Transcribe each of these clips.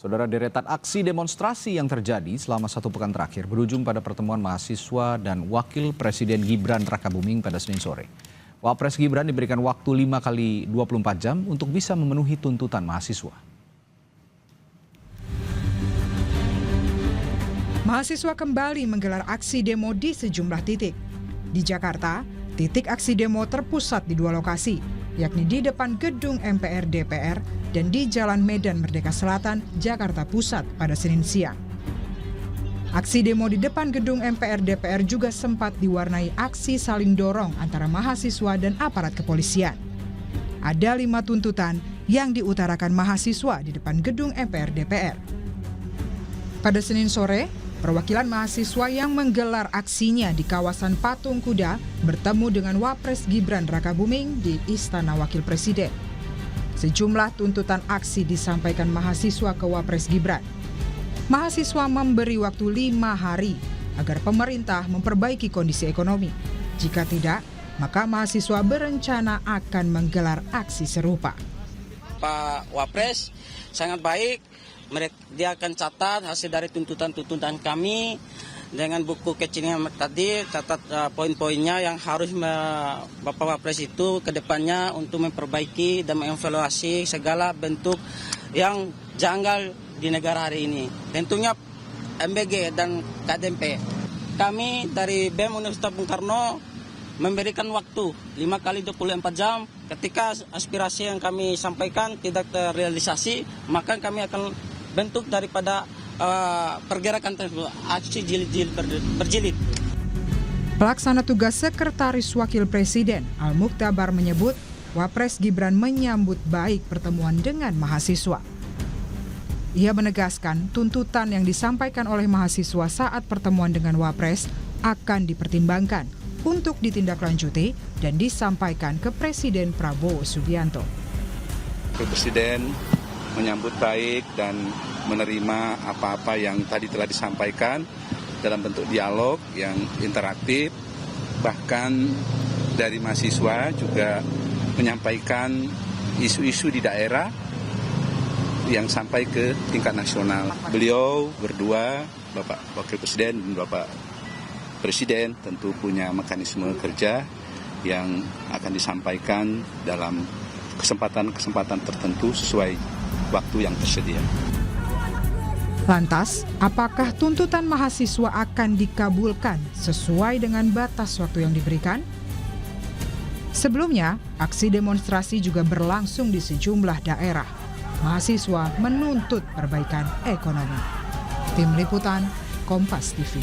Saudara, deretan aksi demonstrasi yang terjadi selama satu pekan terakhir berujung pada pertemuan mahasiswa dan Wakil Presiden Gibran Rakabuming pada Senin sore. Wapres Gibran diberikan waktu 5 kali 24 jam untuk bisa memenuhi tuntutan mahasiswa. Mahasiswa kembali menggelar aksi demo di sejumlah titik. Di Jakarta, titik aksi demo terpusat di 2 lokasi, yakni di depan gedung MPR DPR dan di Jalan Medan Merdeka Selatan, Jakarta Pusat pada Senin siang. Aksi demo di depan gedung MPR DPR juga sempat diwarnai aksi saling dorong antara mahasiswa dan aparat kepolisian. Ada 5 tuntutan yang diutarakan mahasiswa di depan gedung MPR DPR. Pada Senin sore, perwakilan mahasiswa yang menggelar aksinya di kawasan Patung Kuda bertemu dengan Wapres Gibran Rakabuming di Istana Wakil Presiden. Sejumlah tuntutan aksi disampaikan mahasiswa ke Wapres Gibran. Mahasiswa memberi waktu 5 hari agar pemerintah memperbaiki kondisi ekonomi. Jika tidak, maka mahasiswa berencana akan menggelar aksi serupa. Pak Wapres sangat baik. Dia akan catat hasil dari tuntutan-tuntutan kami dengan buku kecilnya tadi, catat poin-poinnya yang harus Bapak Wapres itu ke depannya untuk memperbaiki dan mengevaluasi segala bentuk yang janggal di negara hari ini. Tentunya MBG dan KDMP. Kami dari BEM Universitas Bung Karno memberikan waktu 5 kali 24 jam. Ketika aspirasi yang kami sampaikan tidak terrealisasi, maka kami akan bentuk daripada pergerakan tersebut, aksi jilid-jilid berjilid. Pelaksana tugas Sekretaris Wakil Presiden Al-Muktabar menyebut Wapres Gibran menyambut baik pertemuan dengan mahasiswa. Ia menegaskan tuntutan yang disampaikan oleh mahasiswa saat pertemuan dengan Wapres akan dipertimbangkan untuk ditindaklanjuti dan disampaikan ke Presiden Prabowo Subianto. Presiden menyambut baik dan menerima apa-apa yang tadi telah disampaikan dalam bentuk dialog yang interaktif. Bahkan dari mahasiswa juga menyampaikan isu-isu di daerah yang sampai ke tingkat nasional. Beliau berdua, Bapak Wakil Presiden dan Bapak Presiden tentu punya mekanisme kerja yang akan disampaikan dalam kesempatan-kesempatan tertentu sesuai waktu yang tersedia. Lantas, apakah tuntutan mahasiswa akan dikabulkan sesuai dengan batas waktu yang diberikan? Sebelumnya, aksi demonstrasi juga berlangsung di sejumlah daerah. Mahasiswa menuntut perbaikan ekonomi. Tim Liputan, Kompas TV.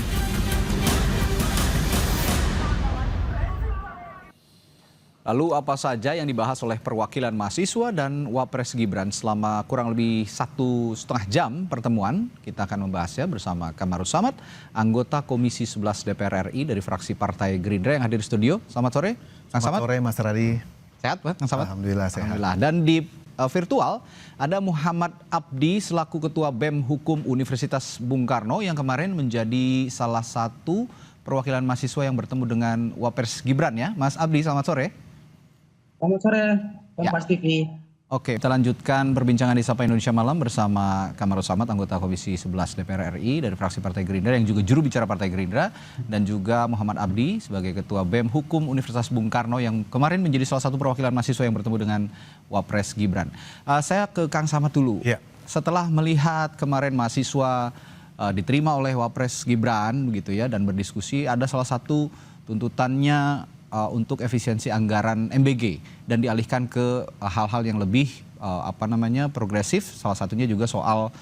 Lalu apa saja yang dibahas oleh perwakilan mahasiswa dan Wapres Gibran selama kurang lebih 1,5 jam pertemuan? Kita akan membahasnya bersama Kamarus Samad, anggota Komisi 11 DPR RI dari fraksi Partai Gerindra yang hadir di studio. Selamat sore, Kang Samad. Selamat sore, Mas Radi. Sehat, Pak, Kang Samad? Alhamdulillah sehat. Alhamdulillah. Dan di virtual ada Muhammad Abdi selaku Ketua BEM Hukum Universitas Bung Karno yang kemarin menjadi salah satu perwakilan mahasiswa yang bertemu dengan Wapres Gibran ya. Mas Abdi, selamat sore. Selamat sore, Kompas TV. Oke, kita lanjutkan perbincangan di Sapa Indonesia Malam bersama Kamarus Samad, anggota Komisi 11 DPR RI dari fraksi Partai Gerindra yang juga juru bicara Partai Gerindra, dan juga Muhammad Abdi sebagai Ketua BEM Hukum Universitas Bung Karno yang kemarin menjadi salah satu perwakilan mahasiswa yang bertemu dengan Wapres Gibran. Saya ke Kang Samad dulu. Ya. Setelah melihat kemarin mahasiswa diterima oleh Wapres Gibran begitu ya dan berdiskusi, ada salah satu tuntutannya untuk efisiensi anggaran MBG dan dialihkan ke hal-hal yang lebih progresif, salah satunya juga soal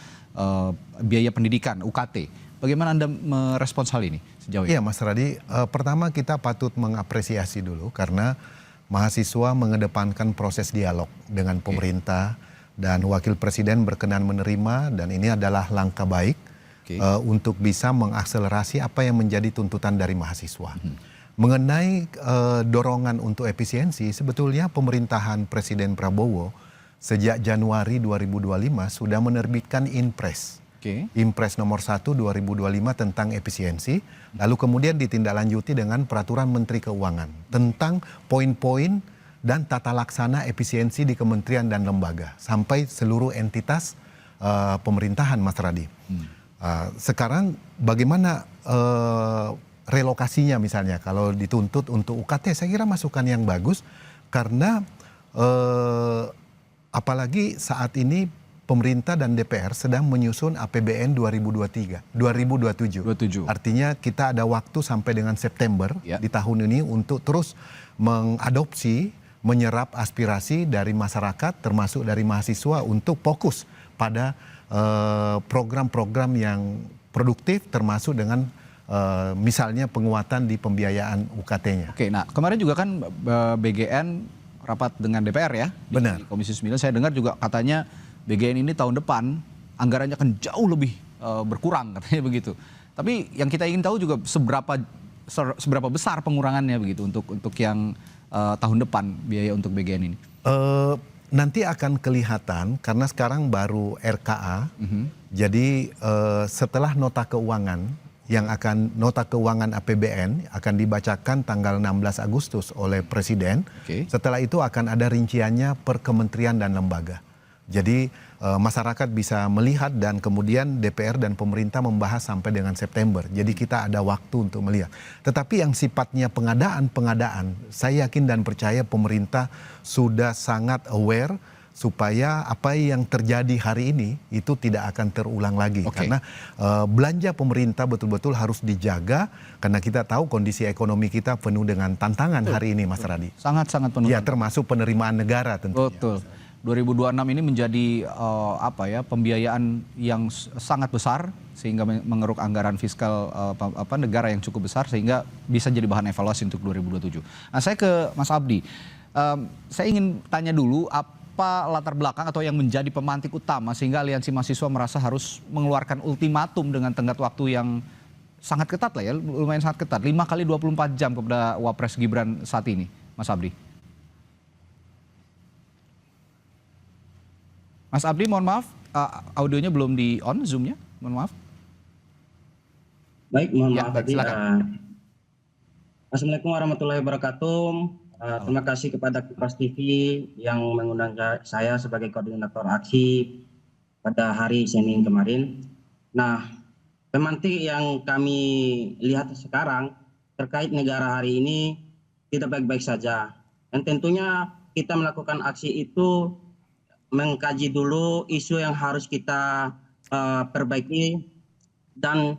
biaya pendidikan UKT. Bagaimana Anda merespons hal ini sejauh ini? Iya Mas Radi, pertama kita patut mengapresiasi dulu karena mahasiswa mengedepankan proses dialog dengan pemerintah dan Wakil Presiden berkenan menerima, dan ini adalah langkah baik untuk bisa mengakselerasi apa yang menjadi tuntutan dari mahasiswa. Mengenai dorongan untuk efisiensi, sebetulnya pemerintahan Presiden Prabowo sejak Januari 2025 sudah menerbitkan Impres. Impres nomor 1 2025 tentang efisiensi, lalu kemudian ditindaklanjuti dengan Peraturan Menteri Keuangan tentang poin-poin dan tata laksana efisiensi di kementerian dan lembaga sampai seluruh entitas pemerintahan, Mas Radi. Sekarang bagaimana relokasinya misalnya kalau dituntut untuk UKT, saya kira masukan yang bagus karena apalagi saat ini pemerintah dan DPR sedang menyusun APBN 2027. Artinya kita ada waktu sampai dengan September di tahun ini untuk terus mengadopsi, menyerap aspirasi dari masyarakat termasuk dari mahasiswa untuk fokus pada program-program yang produktif termasuk dengan misalnya penguatan di pembiayaan UKT-nya. Oke, nah kemarin juga kan BGN rapat dengan DPR ya. Benar. Di Komisi 9 saya dengar juga katanya BGN ini tahun depan anggarannya akan jauh lebih berkurang katanya begitu. Tapi yang kita ingin tahu juga seberapa besar pengurangannya begitu untuk yang tahun depan biaya untuk BGN ini. Nanti akan kelihatan karena sekarang baru RKA. Jadi setelah nota keuangan nota keuangan APBN akan dibacakan tanggal 16 Agustus oleh Presiden. Setelah itu akan ada rinciannya per kementerian dan lembaga. Jadi masyarakat bisa melihat dan kemudian DPR dan pemerintah membahas sampai dengan September. Jadi kita ada waktu untuk melihat. Tetapi yang sifatnya pengadaan, saya yakin dan percaya pemerintah sudah sangat aware supaya apa yang terjadi hari ini itu tidak akan terulang lagi. Karena belanja pemerintah betul-betul harus dijaga karena kita tahu kondisi ekonomi kita penuh dengan tantangan hari ini, Mas Radi. Sangat-sangat penuh. Ya, termasuk penerimaan negara tentunya. Betul. 2026 ini menjadi pembiayaan yang sangat besar sehingga mengeruk anggaran fiskal negara yang cukup besar sehingga bisa jadi bahan evaluasi untuk 2027. Nah, saya ke Mas Abdi. Saya ingin tanya dulu apa latar belakang atau yang menjadi pemantik utama sehingga Aliansi Mahasiswa merasa harus mengeluarkan ultimatum dengan tenggat waktu yang sangat ketat lah ya, lumayan sangat ketat, 5 kali 24 jam kepada Wapres Gibran saat ini, Mas Abdi. Mas Abdi, mohon maaf, audionya belum di on, Zoom-nya, mohon maaf. Baik, mohon maaf tadi. Silakan. Assalamualaikum warahmatullahi wabarakatuh. Terima kasih kepada Kipas TV yang mengundang saya sebagai koordinator aksi pada hari Senin kemarin. Nah, pemantik yang kami lihat sekarang terkait negara hari ini tidak baik-baik saja. Dan tentunya kita melakukan aksi itu mengkaji dulu isu yang harus kita perbaiki dan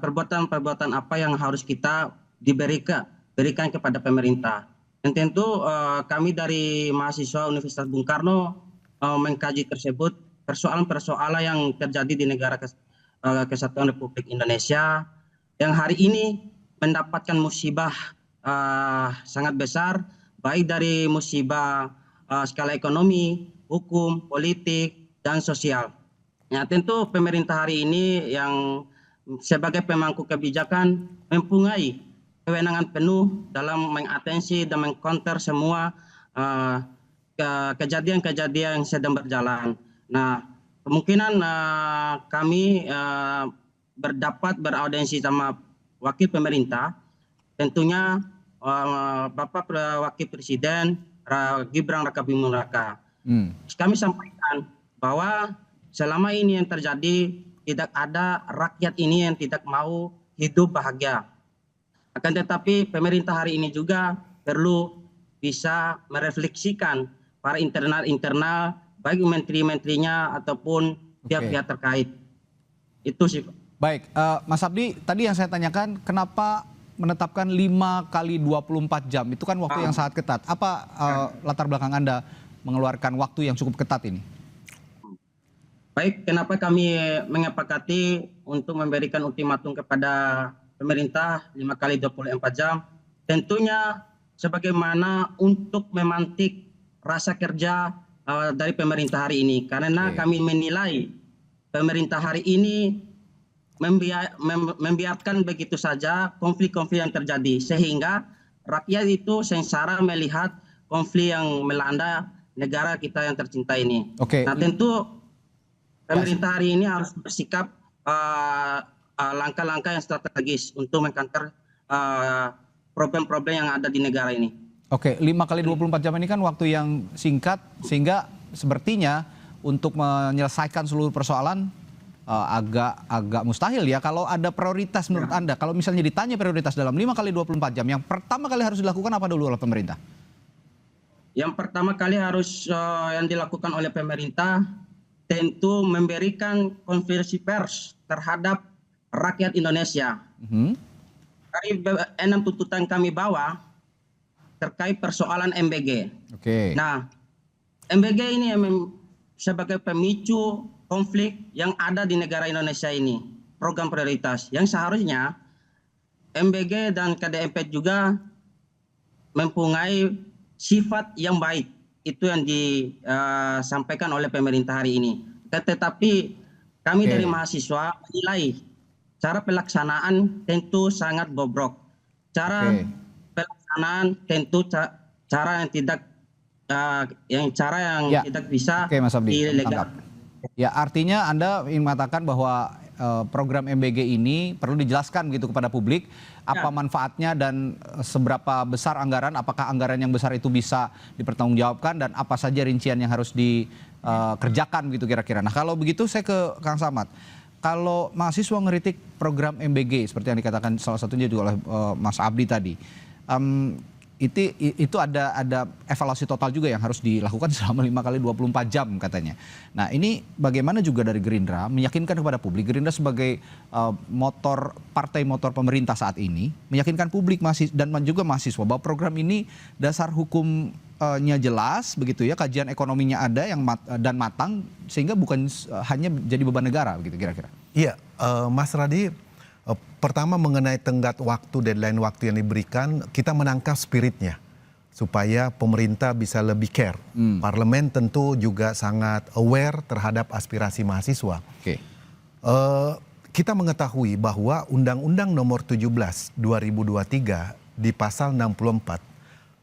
perbuatan-perbuatan apa yang harus kita berikan kepada pemerintah. Dan tentu kami dari mahasiswa Universitas Bung Karno mengkaji tersebut persoalan-persoalan yang terjadi di negara Kesatuan Republik Indonesia yang hari ini mendapatkan musibah sangat besar, baik dari musibah skala ekonomi, hukum, politik, dan sosial. Ya, tentu pemerintah hari ini yang sebagai pemangku kebijakan mempunyai kewenangan penuh dalam mengatensi dan mengcounter semua kejadian-kejadian yang sedang berjalan. Nah, kemungkinan kami berdapat beraudiensi sama wakil pemerintah, tentunya Bapak Wakil Presiden Gibran Rakabuming Raka. Kami sampaikan bahwa selama ini yang terjadi tidak ada rakyat ini yang tidak mau hidup bahagia. Akan tetapi pemerintah hari ini juga perlu bisa merefleksikan para internal baik menteri-menterinya ataupun pihak-pihak terkait. Itu sih. Baik, Mas Abdi, tadi yang saya tanyakan kenapa menetapkan 5 kali 24 jam, itu kan waktu yang sangat ketat. Apa latar belakang Anda mengeluarkan waktu yang cukup ketat ini? Baik, kenapa kami menyepakati untuk memberikan ultimatum kepada pemerintah 5 kali 24 jam? Tentunya sebagaimana untuk memantik rasa kerja dari pemerintah hari ini. Karena kami menilai pemerintah hari ini membiarkan begitu saja konflik-konflik yang terjadi sehingga rakyat itu sengsara melihat konflik yang melanda negara kita yang tercinta ini. Nah, tentu pemerintah hari ini harus bersikap langkah-langkah yang strategis untuk mengcounter problem-problem yang ada di negara ini. 5 kali 24 jam ini kan waktu yang singkat sehingga sepertinya untuk menyelesaikan seluruh persoalan agak mustahil ya. Kalau ada prioritas menurut Anda, kalau misalnya ditanya prioritas dalam 5 kali 24 jam, yang pertama kali harus dilakukan apa dulu oleh pemerintah? Yang pertama kali harus yang dilakukan oleh pemerintah tentu memberikan konferensi pers terhadap rakyat Indonesia. Dari 6 tuntutan kami bawa terkait persoalan MBG. Oke. Nah, MBG ini sebagai pemicu konflik yang ada di negara Indonesia ini, program prioritas yang seharusnya MBG dan KDMP juga mempunyai sifat yang baik. Itu yang disampaikan oleh pemerintah hari ini. Tetapi kami dari mahasiswa menilai cara pelaksanaan tentu sangat bobrok. Cara pelaksanaan tentu cara yang tidak tidak bisa Mas Abdi, dilegal. Ya, artinya Anda ingin mengatakan bahwa program MBG ini perlu dijelaskan gitu kepada publik apa manfaatnya dan seberapa besar anggaran, apakah anggaran yang besar itu bisa dipertanggungjawabkan dan apa saja rincian yang harus dikerjakan gitu kira-kira. Nah, kalau begitu saya ke Kang Samad. Kalau mahasiswa ngeritik program MBG seperti yang dikatakan salah satunya juga oleh Mas Abdi tadi, itu ada evaluasi total juga yang harus dilakukan selama 5 kali 24 jam katanya. Nah, ini bagaimana juga dari Gerindra meyakinkan kepada publik, Gerindra sebagai partai motor pemerintah saat ini, meyakinkan publik dan juga mahasiswa bahwa program ini dasar hukumnya jelas begitu ya, kajian ekonominya ada dan matang sehingga bukan hanya jadi beban negara begitu kira-kira. Iya, Mas Radi, pertama mengenai tenggat waktu, deadline waktu yang diberikan, kita menangkap spiritnya supaya pemerintah bisa lebih care. Parlemen tentu juga sangat aware terhadap aspirasi mahasiswa. Kita mengetahui bahwa Undang-Undang Nomor 17 2023 di pasal 64,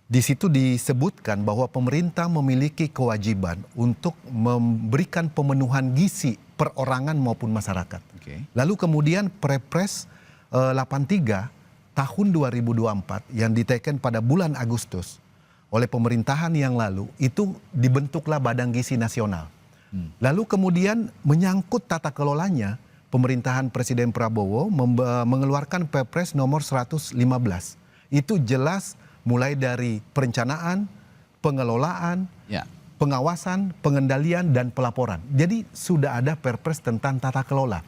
di situ disebutkan bahwa pemerintah memiliki kewajiban untuk memberikan pemenuhan gizi perorangan maupun masyarakat. Lalu kemudian Perpres 83 tahun 2024 yang diteken pada bulan Agustus oleh pemerintahan yang lalu, itu dibentuklah Badan Gizi Nasional. Lalu kemudian menyangkut tata kelolanya, pemerintahan Presiden Prabowo mengeluarkan Perpres nomor 115. Itu jelas mulai dari perencanaan, pengelolaan, pengawasan, pengendalian, dan pelaporan. Jadi sudah ada Perpres tentang tata kelola.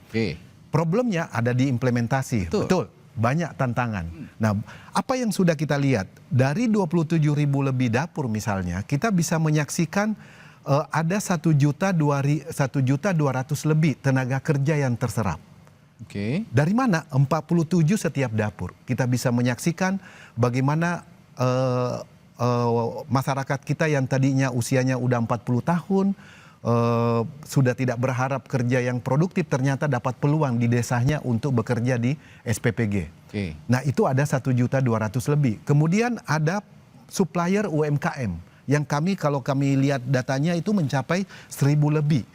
Problemnya ada di implementasi. Betul, banyak tantangan. Nah, apa yang sudah kita lihat? Dari 27.000 lebih dapur misalnya, kita bisa menyaksikan ada 1.200.000 lebih tenaga kerja yang terserap. Dari mana? 47 setiap dapur. Kita bisa menyaksikan bagaimana masyarakat kita yang tadinya usianya udah 40 tahun, sudah tidak berharap kerja yang produktif, ternyata dapat peluang di desanya untuk bekerja di SPPG. Nah, itu ada 1.200.000 lebih. Kemudian ada supplier UMKM yang kalau kami lihat datanya itu mencapai 1.000 lebih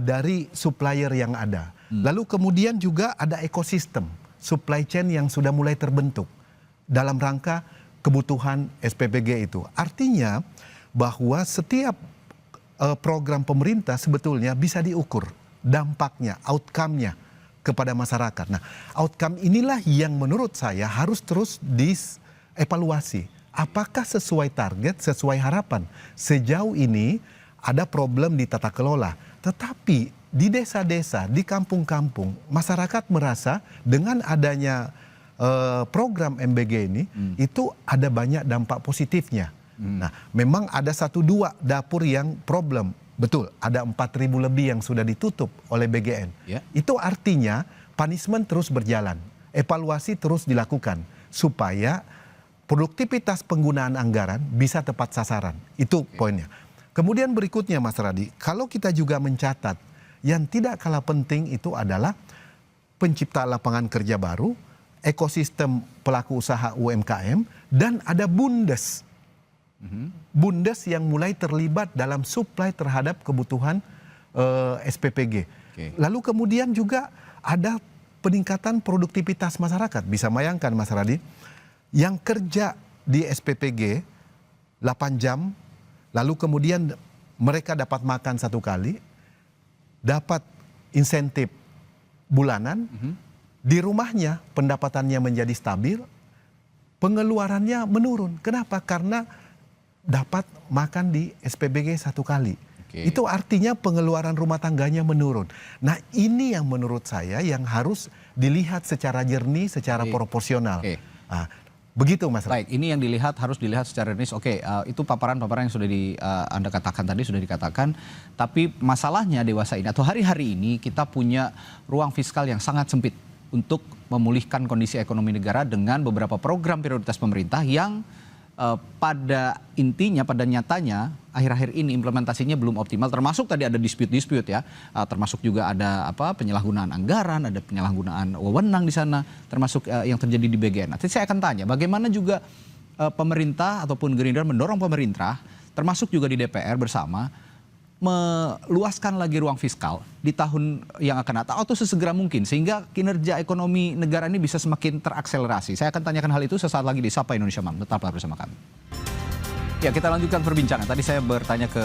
dari supplier yang ada. Lalu kemudian juga ada ekosistem supply chain yang sudah mulai terbentuk dalam rangka kebutuhan SPPG itu. Artinya bahwa setiap program pemerintah sebetulnya bisa diukur dampaknya, outcome-nya kepada masyarakat. Nah, outcome inilah yang menurut saya harus terus dievaluasi. Apakah sesuai target, sesuai harapan? Sejauh ini ada problem di tata kelola, tetapi di desa-desa, di kampung-kampung, masyarakat merasa dengan adanya program MBG ini itu ada banyak dampak positifnya. Nah, memang ada 1-2 dapur yang problem. Betul, ada 4.000 lebih yang sudah ditutup oleh BGN. Itu artinya punishment terus berjalan, evaluasi terus dilakukan supaya produktivitas penggunaan anggaran bisa tepat sasaran. Itu poinnya. Kemudian berikutnya Mas Radi, kalau kita juga mencatat yang tidak kalah penting itu adalah penciptaan lapangan kerja baru, ekosistem pelaku usaha UMKM, dan ada BUMDes. BUMDes yang mulai terlibat dalam supply terhadap kebutuhan SPPG. Lalu kemudian juga ada peningkatan produktivitas masyarakat. Bisa bayangkan Mas Radi, yang kerja di SPPG 8 jam, lalu kemudian mereka dapat makan 1 kali, dapat insentif bulanan, di rumahnya pendapatannya menjadi stabil, pengeluarannya menurun. Kenapa? Karena dapat makan di SPBG 1 kali. Itu artinya pengeluaran rumah tangganya menurun. Nah, ini yang menurut saya yang harus dilihat secara jernih, secara proporsional. Nah, begitu Mas. Baik, ini yang harus dilihat secara jernih. Itu paparan-paparan yang sudah Anda katakan tadi, sudah dikatakan. Tapi masalahnya dewasa ini atau hari-hari ini kita punya ruang fiskal yang sangat sempit untuk memulihkan kondisi ekonomi negara dengan beberapa program prioritas pemerintah yang pada intinya, pada nyatanya akhir-akhir ini implementasinya belum optimal, termasuk tadi ada dispute ya, termasuk juga ada penyalahgunaan anggaran, ada penyalahgunaan wewenang di sana, termasuk yang terjadi di BGN. Nanti saya akan tanya bagaimana juga pemerintah ataupun Gerindra mendorong pemerintah, termasuk juga di DPR bersama, meluaskan lagi ruang fiskal di tahun yang akan datang atau sesegera mungkin sehingga kinerja ekonomi negara ini bisa semakin terakselerasi. Saya akan tanyakan hal itu sesaat lagi di Sapa Indonesia Malam. Tetaplah bersama kami. Ya, kita lanjutkan perbincangan. Tadi saya bertanya ke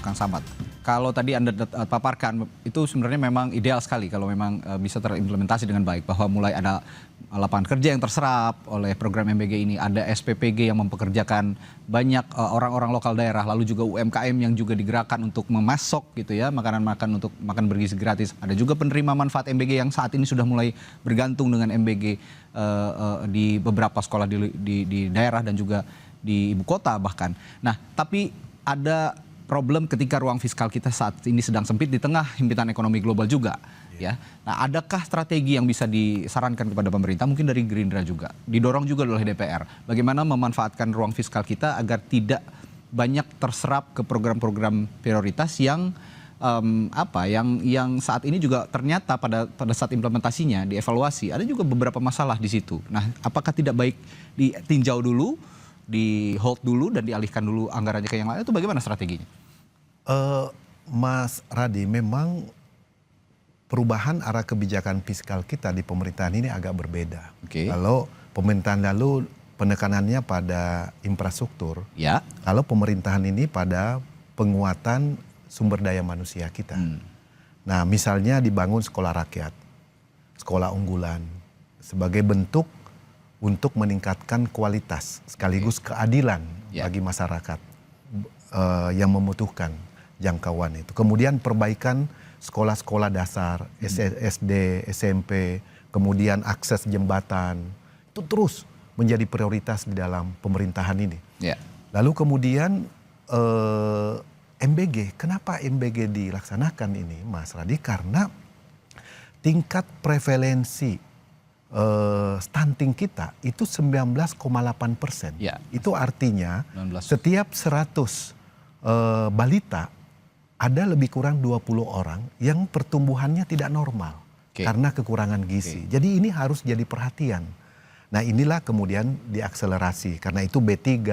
Kang Samad. Kalau tadi Anda paparkan, itu sebenarnya memang ideal sekali kalau memang bisa terimplementasi dengan baik. Bahwa mulai ada lapangan kerja yang terserap oleh program MBG ini. Ada SPPG yang mempekerjakan banyak orang-orang lokal daerah. Lalu juga UMKM yang juga digerakkan untuk memasok gitu ya, makanan-makanan untuk makan bergizi gratis. Ada juga penerima manfaat MBG yang saat ini sudah mulai bergantung dengan MBG di beberapa sekolah di daerah dan juga di ibu kota bahkan. Nah, tapi ada problem ketika ruang fiskal kita saat ini sedang sempit di tengah himpitan ekonomi global juga. Ya, nah adakah strategi yang bisa disarankan kepada pemerintah, mungkin dari Gerindra juga, didorong juga oleh DPR, bagaimana memanfaatkan ruang fiskal kita agar tidak banyak terserap ke program-program prioritas yang yang saat ini juga ternyata pada saat implementasinya dievaluasi ada juga beberapa masalah di situ. Nah, apakah tidak baik ditinjau dulu, di hold dulu dan dialihkan dulu anggarannya ke yang lain, itu bagaimana strateginya? Mas Radi, memang perubahan arah kebijakan fiskal kita di pemerintahan ini agak berbeda. Kalau pemerintahan lalu penekanannya pada infrastruktur, ya. Kalau pemerintahan ini pada penguatan sumber daya manusia kita. Nah, misalnya dibangun sekolah rakyat, sekolah unggulan, sebagai bentuk untuk meningkatkan kualitas sekaligus keadilan bagi masyarakat yang membutuhkan jangkauan itu. Kemudian perbaikan sekolah-sekolah dasar, SD, SMP, kemudian akses jembatan, itu terus menjadi prioritas di dalam pemerintahan ini. Lalu kemudian MBG, kenapa MBG dilaksanakan ini Mas Radi? Karena tingkat prevalensi stunting kita itu 19,8%. Itu artinya 19. Setiap 100 balita ada lebih kurang 20 orang yang pertumbuhannya tidak normal karena kekurangan gizi. Jadi ini harus jadi perhatian. Nah, inilah kemudian diakselerasi karena itu B3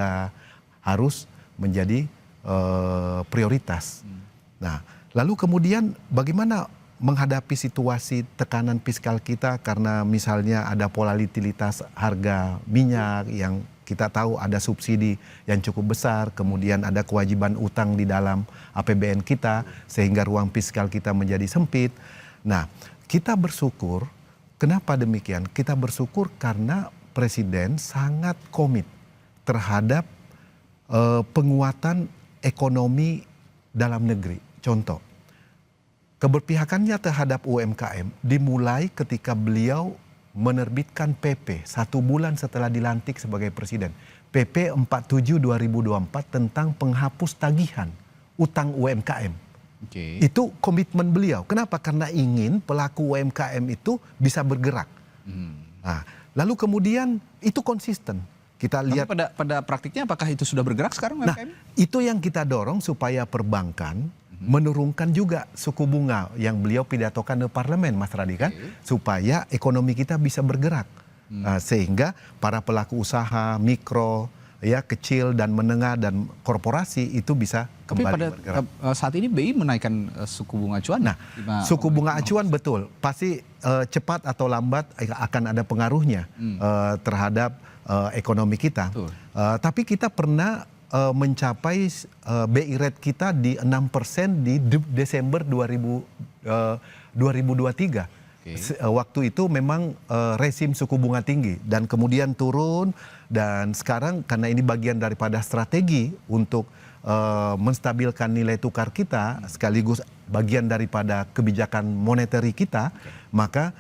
harus menjadi prioritas. Nah, lalu kemudian bagaimana menghadapi situasi tekanan fiskal kita karena misalnya ada volatilitas harga minyak yang kita tahu ada subsidi yang cukup besar, kemudian ada kewajiban utang di dalam APBN kita sehingga ruang fiskal kita menjadi sempit. Nah, kita bersyukur, kenapa demikian? Kita bersyukur karena Presiden sangat komit terhadap penguatan ekonomi dalam negeri. Contoh, keberpihakannya terhadap UMKM dimulai ketika beliau menerbitkan PP 1 bulan setelah dilantik sebagai presiden. PP 47 2024 tentang penghapus tagihan utang UMKM. Itu komitmen beliau. Kenapa? Karena ingin pelaku UMKM itu bisa bergerak. Nah, lalu kemudian itu konsisten. Kita lihat pada praktiknya apakah itu sudah bergerak sekarang UMKM? Nah, itu yang kita dorong supaya perbankan menurunkan juga suku bunga yang beliau pidatokan di parlemen, Mas Radi kan, supaya ekonomi kita bisa bergerak, sehingga para pelaku usaha mikro, ya kecil dan menengah dan korporasi itu bisa kembali bergerak. Saat ini BI menaikkan suku bunga acuan. Nah, suku bunga acuan betul, pasti cepat atau lambat akan ada pengaruhnya terhadap ekonomi kita. Tapi kita pernah mencapai BI rate kita di 6% di Desember 2023. Waktu itu memang rezim suku bunga tinggi dan kemudian turun, dan sekarang karena ini bagian daripada strategi untuk menstabilkan nilai tukar kita sekaligus bagian daripada kebijakan monetary kita, maka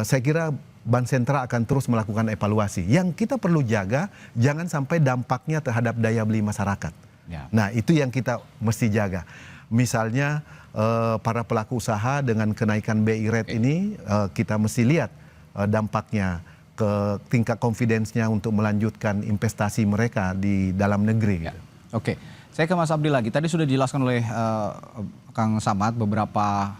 saya kira Bank Sentral akan terus melakukan evaluasi. Yang kita perlu jaga jangan sampai dampaknya terhadap daya beli masyarakat. Ya. Nah, itu yang kita mesti jaga. Misalnya para pelaku usaha dengan kenaikan BI rate ini kita mesti lihat dampaknya ke tingkat confidence-nya untuk melanjutkan investasi mereka di dalam negeri. Ya. Oke, saya ke Mas Abdi lagi. Tadi sudah dijelaskan oleh Kang Samad beberapa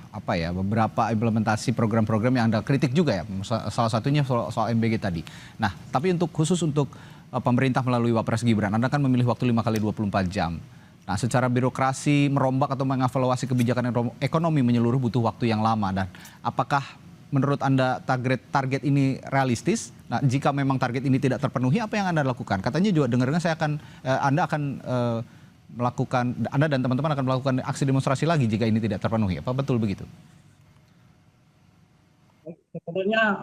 implementasi program-program yang Anda kritik juga ya. Salah satunya soal MBG tadi. Nah, tapi khusus untuk pemerintah melalui Wapres Gibran, Anda kan memilih waktu 5 kali 24 jam. Nah, secara birokrasi merombak atau mengevaluasi kebijakan ekonomi menyeluruh butuh waktu yang lama, dan apakah menurut Anda target ini realistis? Nah, jika memang target ini tidak terpenuhi, apa yang Anda lakukan? Katanya juga dengarnya Anda akan melakukan, Anda dan teman-teman akan melakukan aksi demonstrasi lagi jika ini tidak terpenuhi. Apa betul begitu? Sebenarnya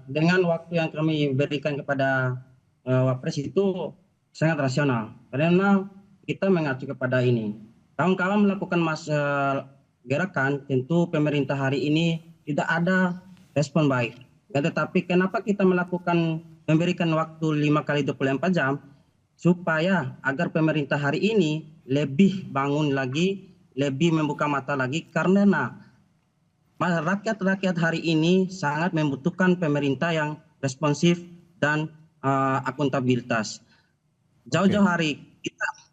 dengan waktu yang kami berikan kepada Wapres itu sangat rasional, karena kita mengacu kepada ini. Kawan-kawan melakukan gerakan, tentu pemerintah hari ini tidak ada respon baik. Tetapi kenapa kita memberikan waktu 5 kali 24 jam, supaya agar pemerintah hari ini lebih bangun lagi, lebih membuka mata lagi, karena rakyat hari ini sangat membutuhkan pemerintah yang responsif dan akuntabilitas. Jauh-jauh hari kita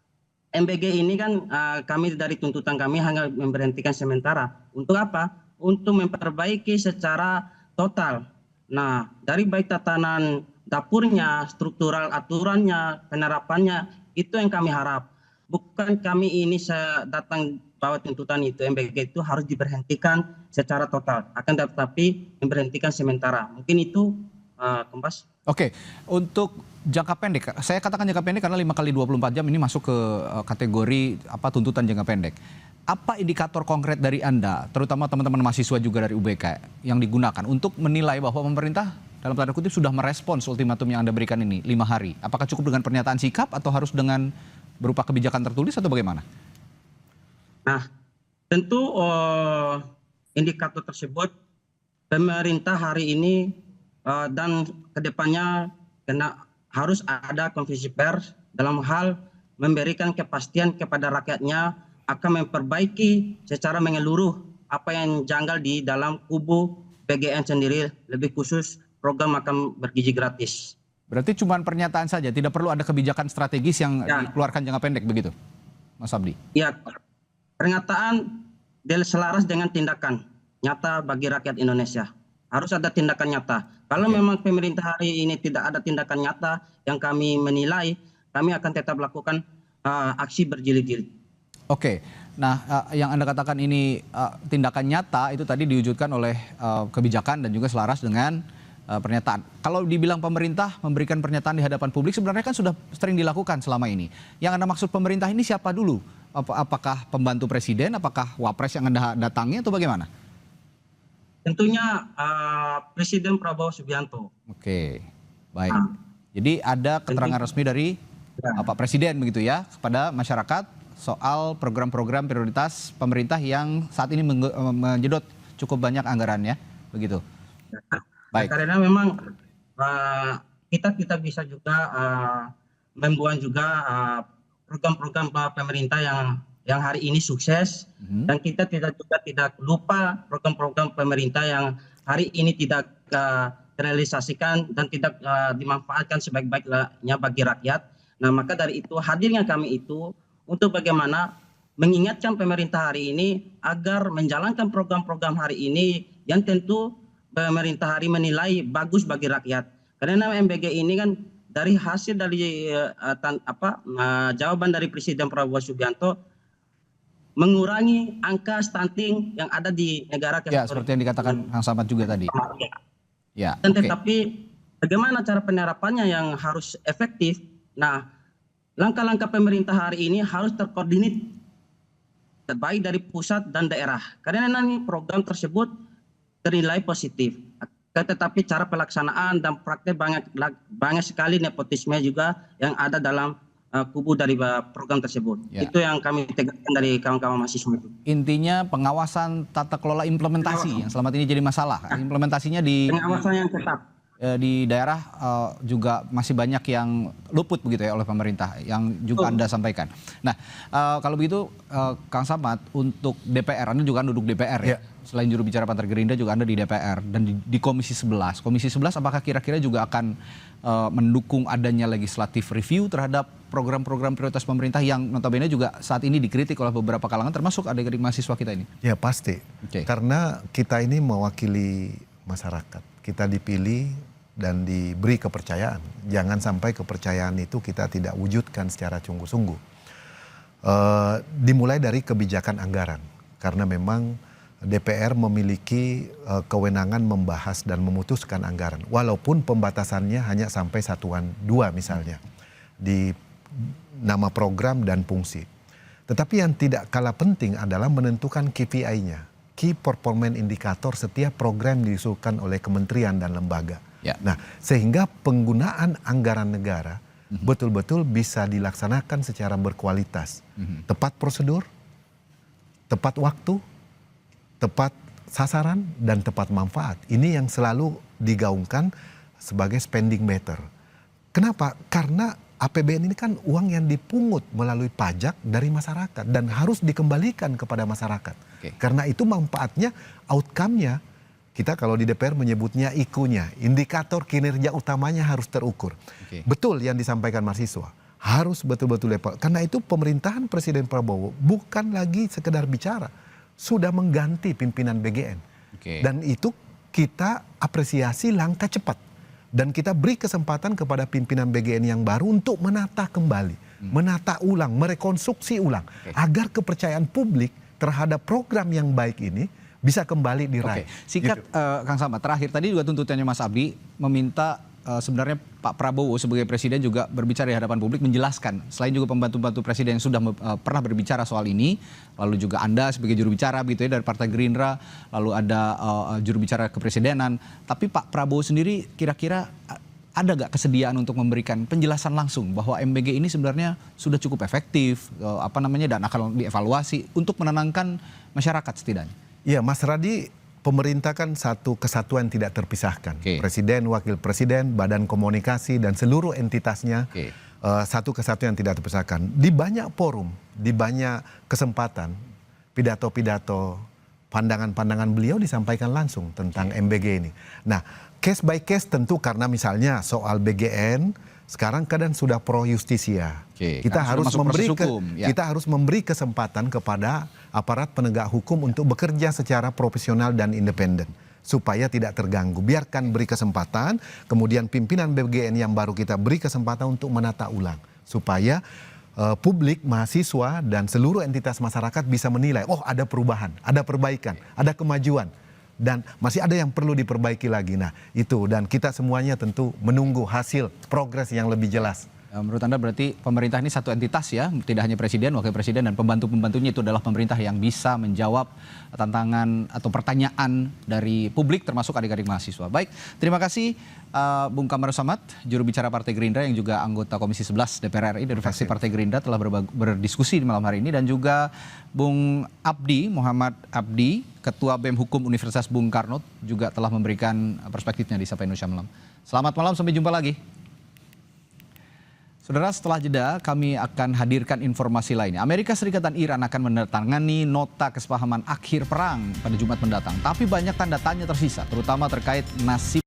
MBG ini kan kami dari tuntutan kami hanya memberhentikan sementara. Untuk apa? Untuk memperbaiki secara total. Nah, dari baik tatanan dapurnya, struktural aturannya, penerapannya, itu yang kami harap. Bukan kami ini datang bawa tuntutan itu, MBG itu harus diberhentikan secara total. Akan tetapi memberhentikan sementara. Mungkin itu, Kompas. Oke, untuk jangka pendek, saya katakan jangka pendek karena 5 kali 24 jam ini masuk ke kategori tuntutan jangka pendek. Apa indikator konkret dari Anda, terutama teman-teman mahasiswa juga dari UBK, yang digunakan untuk menilai bahwa pemerintah dalam tanda kutip sudah merespons ultimatum yang Anda berikan ini 5 hari? Apakah cukup dengan pernyataan sikap atau harus dengan berupa kebijakan tertulis atau bagaimana? Nah, tentu indikator tersebut pemerintah hari ini dan kedepannya harus ada konferensi pers dalam hal memberikan kepastian kepada rakyatnya akan memperbaiki secara menyeluruh apa yang janggal di dalam kubu PGN sendiri, lebih khusus program makan bergizi gratis. Berarti cuma pernyataan saja, tidak perlu ada kebijakan strategis yang dikeluarkan jangka pendek begitu, Mas Abdi? Iya, pernyataan selaras dengan tindakan nyata bagi rakyat Indonesia. Harus ada tindakan nyata. Kalau memang pemerintah hari ini tidak ada tindakan nyata yang kami menilai, kami akan tetap lakukan aksi berjilid-jilid. Oke, nah yang Anda katakan ini tindakan nyata itu tadi diwujudkan oleh kebijakan dan juga selaras dengan pernyataan. Kalau dibilang pemerintah memberikan pernyataan di hadapan publik, sebenarnya kan sudah sering dilakukan selama ini. Yang Anda maksud pemerintah ini siapa dulu? Apakah pembantu presiden, apakah wapres yang Anda datangi atau bagaimana? Tentunya Presiden Prabowo Subianto. Oke, baik. Jadi ada keterangan resmi dari Pak Presiden begitu ya kepada masyarakat soal program-program prioritas pemerintah yang saat ini menjedot cukup banyak anggarannya, begitu. Baik. Karena memang kita bisa juga membuat juga program-program pemerintah yang hari ini sukses, dan kita tidak lupa program-program pemerintah yang hari ini tidak terrealisasikan dan tidak dimanfaatkan sebaik-baiknya bagi rakyat. Nah, maka dari itu hadirnya kami itu untuk bagaimana mengingatkan pemerintah hari ini agar menjalankan program-program hari ini yang tentu pemerintah hari menilai bagus bagi rakyat. Karena MBG ini kan dari hasil dari jawaban dari Presiden Prabowo Subianto mengurangi angka stunting yang ada di negara kita. Ya, seperti yang dikatakan Kang Samad juga tadi. Ya. Dan tetapi bagaimana cara penerapannya yang harus efektif? Nah, langkah-langkah pemerintah hari ini harus terkoordinir baik dari pusat dan daerah. Karena nanti program tersebut ternilai positif. Tetapi cara pelaksanaan dan praktek banyak sekali nepotisme juga yang ada dalam kubu dari program tersebut. Ya. Itu yang kami tegaskan dari kawan-kawan mahasiswa itu. Intinya pengawasan tata kelola implementasi yang selama ini jadi masalah. Implementasinya Pengawasan yang ketat. di daerah juga masih banyak yang luput begitu ya oleh pemerintah yang juga Anda sampaikan. Nah, kalau begitu Kang Samad, untuk DPR, Anda juga kan duduk DPR ya. Selain juru bicara Partai Gerindra juga Anda di DPR dan di Komisi 11. Komisi 11 apakah kira-kira juga akan mendukung adanya legislative review terhadap program-program prioritas pemerintah yang notabene juga saat ini dikritik oleh beberapa kalangan termasuk adik-adik mahasiswa kita ini? Ya pasti, karena kita ini mewakili masyarakat. Kita dipilih dan diberi kepercayaan. Jangan sampai kepercayaan itu kita tidak wujudkan secara sungguh-sungguh. Dimulai dari kebijakan anggaran. Karena memang DPR memiliki kewenangan membahas dan memutuskan anggaran. Walaupun pembatasannya hanya sampai satuan 2 misalnya. Di nama program dan fungsi. Tetapi yang tidak kalah penting adalah menentukan KPI-nya. Key Performance Indicator setiap program diusulkan oleh kementerian dan lembaga. Ya. Nah, sehingga penggunaan anggaran negara betul-betul bisa dilaksanakan secara berkualitas. Tepat prosedur, tepat waktu, tepat sasaran, dan tepat manfaat. Ini yang selalu digaungkan sebagai spending better. Kenapa? Karena APBN ini kan uang yang dipungut melalui pajak dari masyarakat dan harus dikembalikan kepada masyarakat. Karena itu manfaatnya, outcome-nya, kita kalau di DPR menyebutnya IQ-nya, indikator kinerja utamanya harus terukur. Betul yang disampaikan mahasiswa, harus betul-betul level. Karena itu pemerintahan Presiden Prabowo bukan lagi sekedar bicara, sudah mengganti pimpinan BGN. Dan itu kita apresiasi langkah cepat. Dan kita beri kesempatan kepada pimpinan BGN yang baru untuk menata kembali, menata ulang, merekonstruksi ulang, agar kepercayaan publik terhadap program yang baik ini bisa kembali diraih. Singkat Kang Samad, terakhir tadi juga tuntutannya Mas Abdi meminta sebenarnya Pak Prabowo sebagai presiden juga berbicara di hadapan publik, menjelaskan selain juga pembantu-pembantu presiden yang sudah pernah berbicara soal ini, lalu juga Anda sebagai juru bicara begitu ya dari Partai Gerindra, lalu ada juru bicara kepresidenan, tapi Pak Prabowo sendiri kira-kira ada gak kesediaan untuk memberikan penjelasan langsung bahwa MBG ini sebenarnya sudah cukup efektif, dan akan dievaluasi untuk menenangkan masyarakat setidaknya? Iya, Mas Radi, pemerintah kan satu kesatuan tidak terpisahkan. Presiden, wakil presiden, badan komunikasi, dan seluruh entitasnya satu kesatuan yang tidak terpisahkan. Di banyak forum, di banyak kesempatan, pidato-pidato, pandangan-pandangan beliau disampaikan langsung tentang MBG ini. Nah, case by case tentu karena misalnya soal BGN, sekarang kadang sudah pro justisia. Kita harus memberi kesempatan kepada aparat penegak hukum untuk bekerja secara profesional dan independen supaya tidak terganggu. Biarkan beri kesempatan, kemudian pimpinan BGN yang baru kita beri kesempatan untuk menata ulang supaya publik, mahasiswa, dan seluruh entitas masyarakat bisa menilai, oh ada perubahan, ada perbaikan, ada kemajuan. Dan masih ada yang perlu diperbaiki lagi. Nah itu, dan kita semuanya tentu menunggu hasil progres yang lebih jelas. Menurut Anda berarti pemerintah ini satu entitas ya, tidak hanya presiden, wakil presiden, dan pembantu-pembantunya itu adalah pemerintah yang bisa menjawab tantangan atau pertanyaan dari publik termasuk adik-adik mahasiswa. Baik, terima kasih Bung Kamarus Samad, juru bicara Partai Gerindra yang juga anggota Komisi 11 DPR RI dari fraksi Partai Gerindra telah berdiskusi di malam hari ini, dan juga Bung Abdi, Muhammad Abdi, Ketua BEM Hukum Universitas Bung Karno juga telah memberikan perspektifnya di Sapa Indonesia Malam. Selamat malam, sampai jumpa lagi. Saudara, setelah jeda kami akan hadirkan informasi lainnya. Amerika Serikat dan Iran akan menandatangani nota kesepahaman akhir perang pada Jumat mendatang. Tapi banyak tanda tanya tersisa, terutama terkait nasib